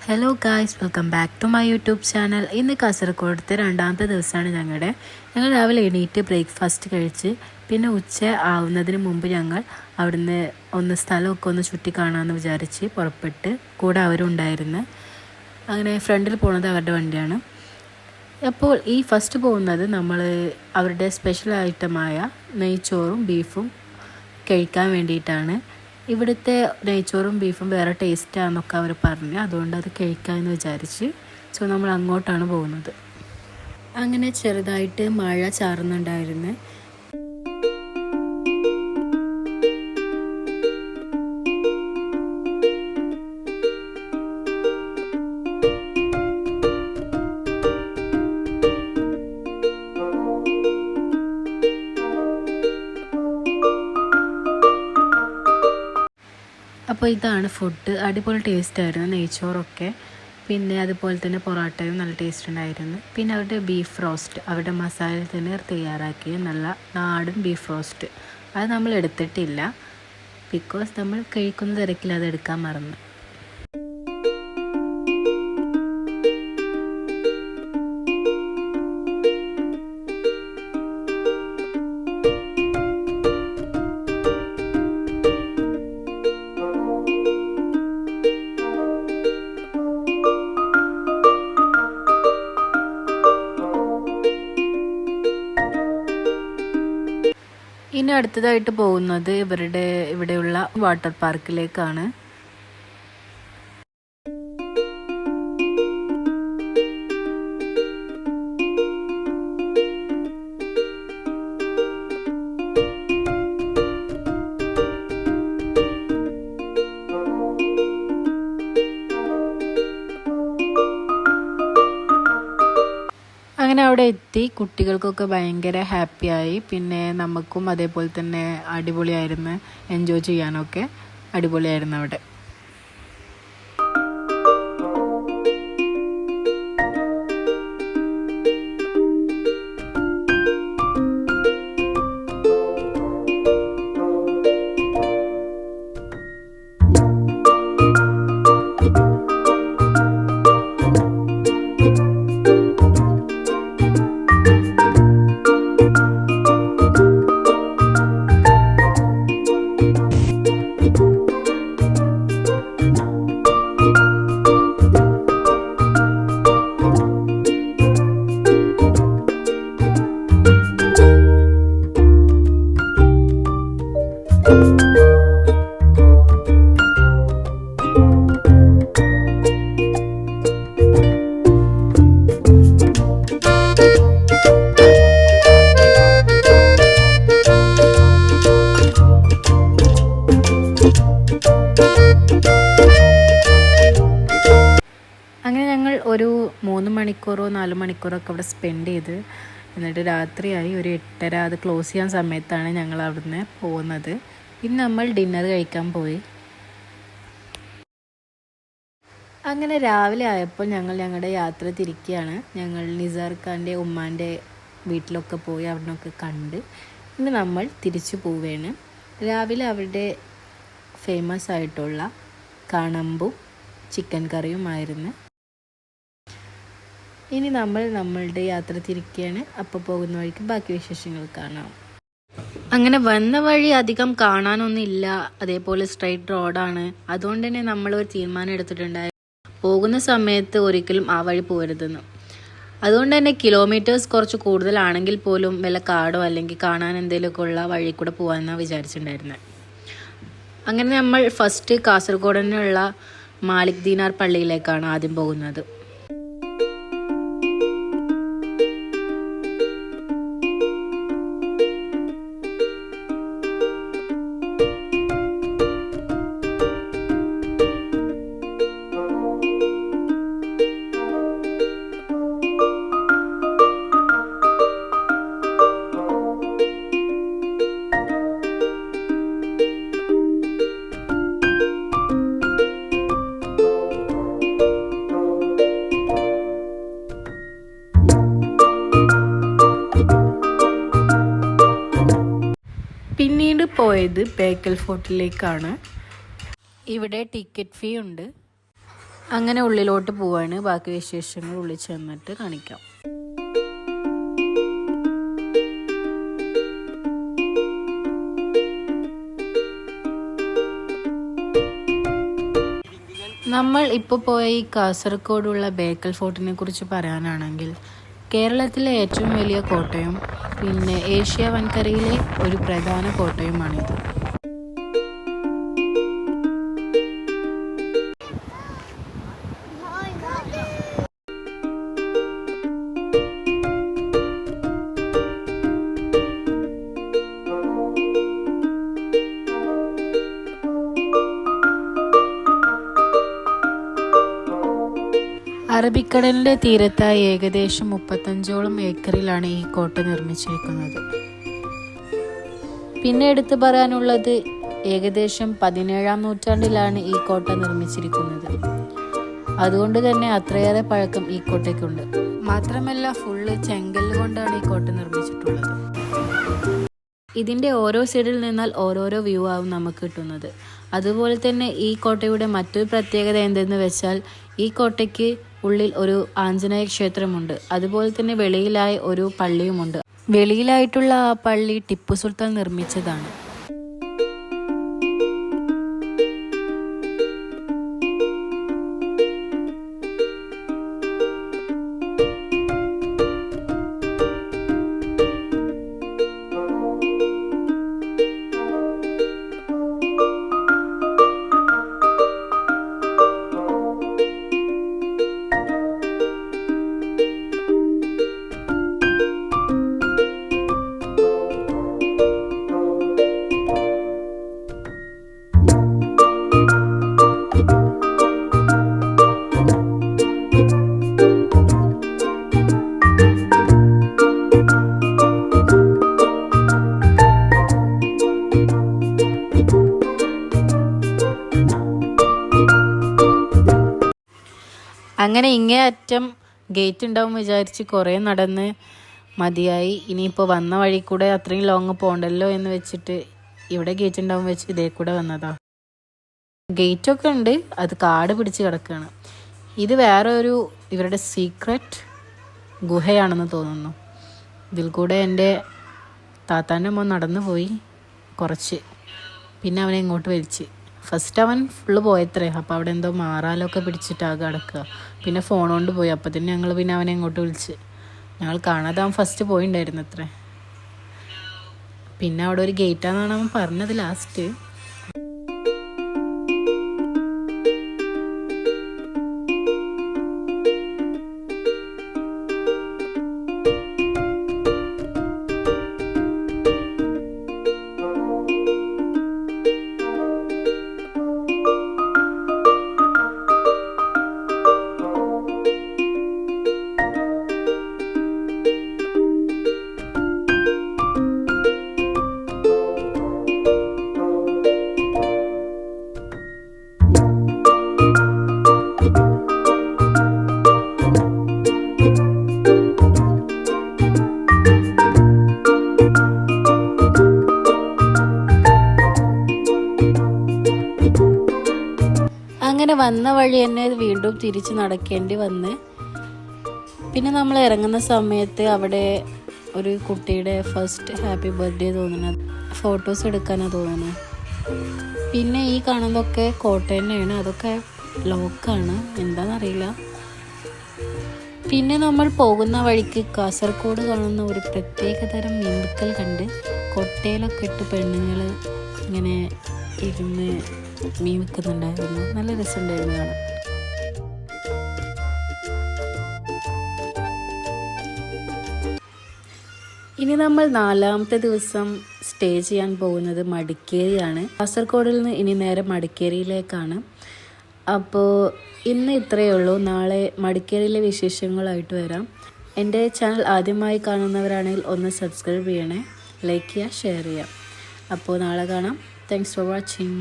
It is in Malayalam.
Hello guys, welcome back to my YouTube channel. ഇന്ന് കാസർഗോഡത്തെ രണ്ടാമത്തെ ദിവസമാണ് ഞങ്ങൾ രാവിലെ എണീറ്റ് ബ്രേക്ക്ഫാസ്റ്റ് കഴിച്ച് പിന്നെ ഉച്ച ആവുന്നതിന് മുമ്പ് ഞങ്ങൾ അവിടുന്ന് ഒന്ന് സ്ഥലമൊക്കെ ഒന്ന് ചുറ്റി കാണാമെന്ന് വിചാരിച്ച് പുറപ്പെട്ട് കൂടെ അവരുണ്ടായിരുന്നു. അങ്ങനെ ഫ്രണ്ടിൽ പോകുന്നത് അവരുടെ വണ്ടിയാണ്. അപ്പോൾ ഈ ഫസ്റ്റ് പോകുന്നത് നമ്മൾ അവരുടെ സ്പെഷ്യൽ ഐറ്റമായ നെയ്ച്ചോറും ബീഫും കഴിക്കാൻ വേണ്ടിയിട്ടാണ്. ഇവിടുത്തെ നെയ്ച്ചോറും ബീഫും വേറെ ടേസ്റ്റാണെന്നൊക്കെ അവർ പറഞ്ഞു. അതുകൊണ്ട് അത് കഴിക്കാമെന്ന് വിചാരിച്ച് നമ്മൾ അങ്ങോട്ടാണ് പോകുന്നത്. അങ്ങനെ ചെറുതായിട്ട് മഴ ചാറുന്നുണ്ടായിരുന്നു. അപ്പോൾ ഇതാണ് ഫുഡ്. അടിപൊളി ടേസ്റ്റായിരുന്നു നെയ്ച്ചോറൊക്കെ. പിന്നെ അതുപോലെ തന്നെ പൊറോട്ടയും നല്ല ടേസ്റ്റ് ഉണ്ടായിരുന്നു. പിന്നെ അവരുടെ ബീഫ് റോസ്റ്റ്, അവരുടെ മസാലയിൽ തന്നെ തയ്യാറാക്കിയ നല്ല നാടൻ ബീഫ് റോസ്റ്റ്, അത് നമ്മൾ എടുത്തിട്ടില്ല. ബിക്കോസ് നമ്മൾ കഴിക്കുന്ന തിരക്കിൽ അത് എടുക്കാൻ മറന്നു. ഇനി അടുത്തതായിട്ട് പോകുന്നത് ഇവിടെയുള്ള വാട്ടർ പാർക്കിലേക്കാണ്. അങ്ങനെ അവിടെ എത്തി കുട്ടികൾക്കൊക്കെ ഭയങ്കര ഹാപ്പിയായി. പിന്നെ നമുക്കും അതേപോലെ തന്നെ അടിപൊളിയായിരുന്നു, എൻജോയ് ചെയ്യാനൊക്കെ അടിപൊളിയായിരുന്നു അവിടെ. അങ്ങനെ ഞങ്ങൾ ഒരു 3 മണിക്കൂറോ 4 മണിക്കൂറൊക്കെ അവിടെ സ്പെൻഡ് ചെയ്ത്, എന്നിട്ട് രാത്രിയായി ഒരു 8:30 അത് ക്ലോസ് ചെയ്യാൻ സമയത്താണ് ഞങ്ങൾ അവിടുന്ന് പോകുന്നത്. പിന്നെ നമ്മൾ ഡിന്നർ കഴിക്കാൻ പോയി. അങ്ങനെ രാവിലെ ആയപ്പോൾ ഞങ്ങളുടെ യാത്ര തിരിക്കുകയാണ്. ഞങ്ങൾ നിസാർ ഖാൻ്റെ ഉമ്മാൻ്റെ വീട്ടിലൊക്കെ പോയി അവിടുന്നൊക്കെ കണ്ട് ഇന്ന് നമ്മൾ തിരിച്ചു പോവുകയാണ്. രാവിലെ അവരുടെ ഫേമസ് ആയിട്ടുള്ള കണമ്പും ചിക്കൻ കറിയുമായിരുന്നു. ഇനി നമ്മളുടെ യാത്ര തിരിക്കുകയാണ്. അപ്പോൾ പോകുന്ന വഴിക്ക് ബാക്കി വിശേഷങ്ങൾ കാണാം. അങ്ങനെ വന്ന വഴി അധികം കാണാനൊന്നുമില്ല, അതേപോലെ സ്ട്രൈറ്റ് റോഡാണ്. അതുകൊണ്ട് തന്നെ നമ്മളൊരു തീരുമാനം എടുത്തിട്ടുണ്ടായിരുന്നു, പോകുന്ന സമയത്ത് ഒരിക്കലും ആ വഴി പോരുതെന്ന്. അതുകൊണ്ട് തന്നെ കിലോമീറ്റേഴ്സ് കുറച്ച് കൂടുതലാണെങ്കിൽ പോലും വല്ല കാടോ അല്ലെങ്കിൽ കാണാൻ എന്തെങ്കിലുമൊക്കെ ഉള്ള വഴി കൂടെ പോകാമെന്നാണ് വിചാരിച്ചിട്ടുണ്ടായിരുന്നത്. അങ്ങനെ നമ്മൾ ഫസ്റ്റ് കാസർഗോഡിനുള്ള മാലിക് ദീനാർ പള്ളിയിലേക്കാണ് ആദ്യം പോകുന്നത്. പിന്നീട് പോയത് ബേക്കൽ ഫോർട്ടിലേക്കാണ്. ഇവിടെ ടിക്കറ്റ് ഫീ ഉണ്ട്. അങ്ങനെ ഉള്ളിലോട്ട് പോവാണ്. ബാക്കി വിശേഷങ്ങൾ ഉള്ളിൽ ചെന്നിട്ട് കാണിക്കാം. നമ്മൾ ഇപ്പോൾ പോയ ഈ കാസർഗോഡുള്ള ബേക്കൽ ഫോർട്ടിനെ കുറിച്ച് പറയാനാണെങ്കിൽ കേരളത്തിലെ ഏറ്റവും വലിയ കോട്ടയും പിന്നെ ഏഷ്യ വൻകരയിലെ ഒരു പ്രധാന കോട്ടയുമാണിത്. അറബിക്കടലിൻ്റെ തീരത്തായി ഏകദേശം 35ഓളം ഏക്കറിലാണ് ഈ കോട്ട നിർമ്മിച്ചിരിക്കുന്നത്. പിന്നെ എടുത്തു പറയാനുള്ളത് ഏകദേശം 17-ാം നൂറ്റാണ്ടിലാണ് ഈ കോട്ട നിർമ്മിച്ചിരിക്കുന്നത്. അതുകൊണ്ട് തന്നെ അത്രയേറെ പഴക്കം ഈ കോട്ടയ്ക്കുണ്ട്. മാത്രമല്ല ഫുള്ള് ചെങ്കല്ല് കൊണ്ടാണ് ഈ കോട്ട നിർമ്മിച്ചിട്ടുള്ളത്. ഇതിൻ്റെ ഓരോ സൈഡിൽ നിന്നാൽ ഓരോരോ വ്യൂ ആവും നമുക്ക് കിട്ടുന്നത്. അതുപോലെ തന്നെ ഈ കോട്ടയുടെ മറ്റൊരു പ്രത്യേകത എന്തെന്ന് വെച്ചാൽ ഈ കോട്ടയ്ക്ക് ഉള്ളിൽ ഒരു ആഞ്ജനേയ ക്ഷേത്രമുണ്ട്. അതുപോലെ തന്നെ വെളിയിലായി ഒരു പള്ളിയുമുണ്ട്. വെളിയിലായിട്ടുള്ള ആ പള്ളി ടിപ്പു സുൽത്താൻ നിർമ്മിച്ചതാണ്. അങ്ങനെ ഇങ്ങേ അറ്റം ഗേറ്റ് ഉണ്ടാവും വിചാരിച്ച് കുറേ നടന്ന് മതിയായി. ഇനിയിപ്പോൾ വന്ന വഴി കൂടെ അത്രയും ലോങ് പോകണ്ടല്ലോ എന്ന് വെച്ചിട്ട് ഇവിടെ ഗേറ്റ് ഉണ്ടാവും വെച്ച് ഇതേ കൂടെ വന്നതാ. ഗേറ്റൊക്കെ ഉണ്ട്, അത് കാട് പിടിച്ച് കിടക്കുകയാണ്. ഇത് വേറെ ഒരു ഇവരുടെ സീക്രട്ട് ഗുഹയാണെന്ന് തോന്നുന്നു. ഇതിൽ കൂടെ എൻ്റെ താത്താൻ്റെ മോൻ നടന്നു പോയി കുറച്ച്, പിന്നെ അവനെ ഇങ്ങോട്ട് വലിച്ച്. ഫസ്റ്റ് അവൻ ഫുള്ള് പോയത്രേ. അപ്പോൾ അവിടെ എന്തോ മാറാലൊക്കെ പിടിച്ചിട്ടാകെ കിടക്കുക. പിന്നെ ഫോൺ കൊണ്ട് പോയി. അപ്പോൾ തന്നെ ഞങ്ങൾ പിന്നെ അവനെ ഇങ്ങോട്ട് വിളിച്ച്. ഞങ്ങൾ കാണാതെ അവൻ ഫസ്റ്റ് പോയിണ്ടായിരുന്നു അത്രേ. പിന്നെ അവിടെ ഒരു ഗേറ്റാന്നാണ് അവൻ പറഞ്ഞത് ലാസ്റ്റ്. അങ്ങനെ വന്ന വഴി തന്നെ വീണ്ടും തിരിച്ച് നടക്കേണ്ടി വന്ന്. പിന്നെ നമ്മൾ ഇറങ്ങുന്ന സമയത്ത് അവിടെ ഒരു കുട്ടിയുടെ ഫസ്റ്റ് ഹാപ്പി ബർത്ത്ഡേ തോന്നുന്നത് ഫോട്ടോസ് എടുക്കാനാണ് തോന്നുന്നത്. പിന്നെ ഈ കാണുന്നതൊക്കെ കോട്ട തന്നെയാണ്, അതൊക്കെ ലോക്കാണ്, എന്താണെന്നറിയില്ല. പിന്നെ നമ്മൾ പോകുന്ന വഴിക്ക് കാസർഗോഡ് കാണുന്ന ഒരു പ്രത്യേകതരം മീൻപിടുത്തൽ കണ്ട് കൊട്ടയിലൊക്കെ ഇട്ട് പെണ്ണുങ്ങൾ ഇങ്ങനെ ഇരുന്ന് മീൻ വിൽക്കുന്നുണ്ടായിരുന്നു. നല്ല രസമുണ്ടായിരുന്നു കാണാൻ. ഇനി നമ്മൾ 4ാമത്തെ ദിവസം സ്റ്റേ ചെയ്യാൻ പോകുന്നത് മടിക്കേരിയാണ്. കാസർഗോഡിൽ നിന്ന് ഇനി നേരെ മടിക്കേരിയിലേക്കാണ്. അപ്പോൾ ഇന്ന് ഇത്രയേ ഉള്ളൂ. നാളെ മടിക്കേരിയിലെ വിശേഷങ്ങളായിട്ട് വരാം. എൻ്റെ ചാനൽ ആദ്യമായി കാണുന്നവരാണെങ്കിൽ ഒന്ന് സബ്സ്ക്രൈബ് ചെയ്യണേ, ലൈക്ക് ചെയ്യുക, ഷെയർ ചെയ്യുക. അപ്പോൾ നാളെ കാണാം. Thanks for watching.